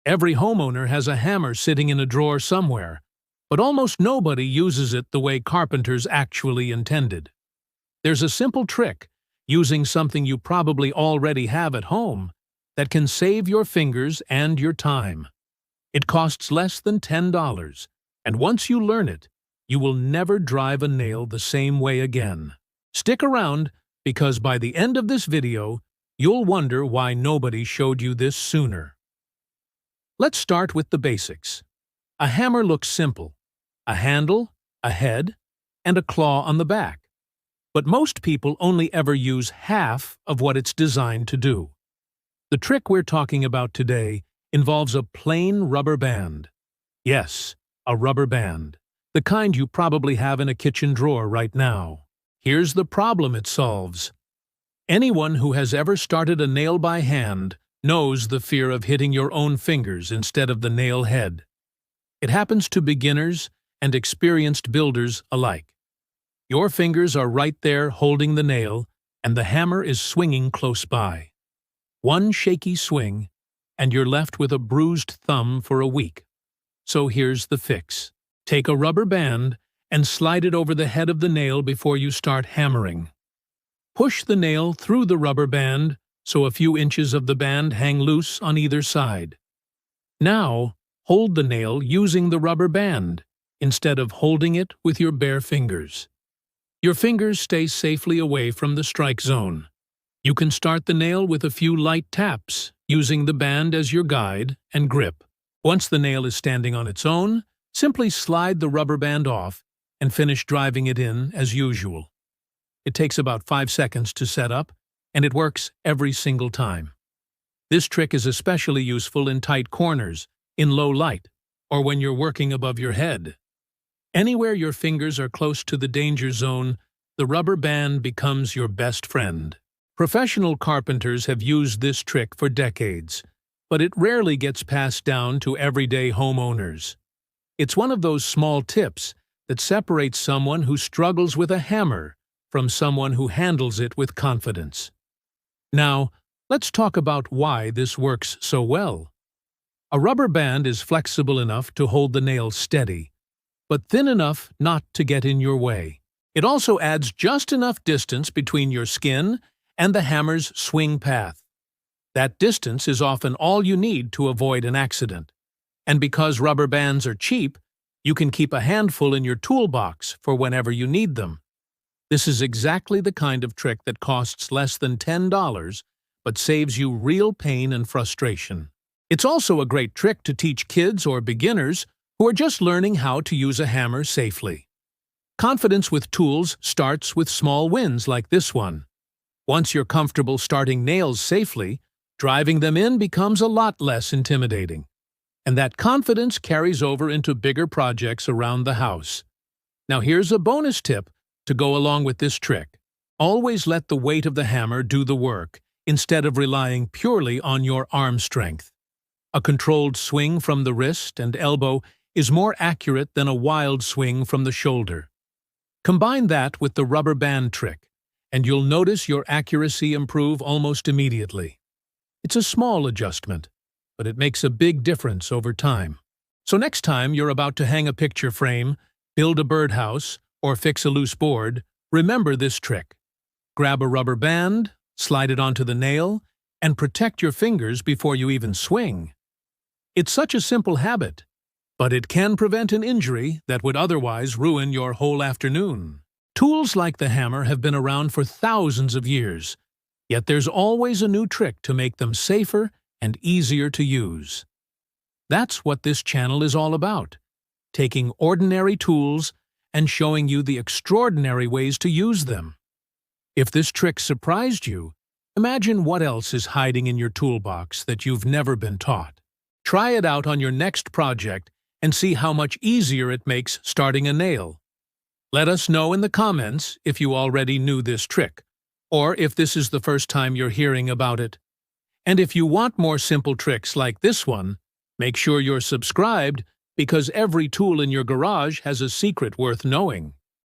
Every homeowner has a hammer sitting in a drawer somewhere, but almost nobody uses it the way carpenters actually intended. There's a simple trick, using something you probably already have at home, that can save your fingers and your time. It costs less than $10, and once you learn it, you will never drive a nail the same way again. Stick around, because by the end of this video, you'll wonder why nobody showed you this sooner. Let's start with the basics. A hammer looks simple: a handle, a head, and a claw on the back. But most people only ever use half of what it's designed to do. The trick we're talking about today involves a plain rubber band. Yes, a rubber band, the kind you probably have in a kitchen drawer right now. Here's the problem it solves. Anyone who has ever started a nail by hand knows the fear of hitting your own fingers instead of the nail head. It happens to beginners and experienced builders alike. Your fingers are right there holding the nail, and the hammer is swinging close by. One shaky swing, and you're left with a bruised thumb for a week. So here's the fix. Take a rubber band and slide it over the head of the nail before you start hammering. Push the nail through the rubber band so a few inches of the band hang loose on either side. Now, hold the nail using the rubber band, instead of holding it with your bare fingers. Your fingers stay safely away from the strike zone. You can start the nail with a few light taps, using the band as your guide and grip. Once the nail is standing on its own, simply slide the rubber band off and finish driving it in as usual. It takes about 5 seconds to set up, and it works every single time. This trick is especially useful in tight corners, in low light, or when you're working above your head. Anywhere your fingers are close to the danger zone, the rubber band becomes your best friend. Professional carpenters have used this trick for decades, but it rarely gets passed down to everyday homeowners. It's one of those small tips that separates someone who struggles with a hammer from someone who handles it with confidence. Now, let's talk about why this works so well. A rubber band is flexible enough to hold the nail steady, but thin enough not to get in your way. It also adds just enough distance between your skin and the hammer's swing path. That distance is often all you need to avoid an accident. And because rubber bands are cheap, you can keep a handful in your toolbox for whenever you need them. This is exactly the kind of trick that costs less than $10, but saves you real pain and frustration. It's also a great trick to teach kids or beginners who are just learning how to use a hammer safely. Confidence with tools starts with small wins like this one. Once you're comfortable starting nails safely, driving them in becomes a lot less intimidating. And that confidence carries over into bigger projects around the house. Now here's a bonus tip to go along with this trick. Always let the weight of the hammer do the work, instead of relying purely on your arm strength. A controlled swing from the wrist and elbow is more accurate than a wild swing from the shoulder. Combine that with the rubber band trick, and you'll notice your accuracy improve almost immediately. It's a small adjustment, but it makes a big difference over time. So next time you're about to hang a picture frame, build a birdhouse, or fix a loose board, remember this trick. Grab a rubber band, slide it onto the nail, and protect your fingers before you even swing. It's such a simple habit, but it can prevent an injury that would otherwise ruin your whole afternoon. Tools like the hammer have been around for thousands of years, yet there's always a new trick to make them safer and easier to use. That's what this channel is all about, taking ordinary tools and showing you the extraordinary ways to use them. If this trick surprised you, imagine what else is hiding in your toolbox that you've never been taught. Try it out on your next project and see how much easier it makes starting a nail. Let us know in the comments if you already knew this trick, or if this is the first time you're hearing about it. And if you want more simple tricks like this one, make sure you're subscribed, because every tool in your garage has a secret worth knowing.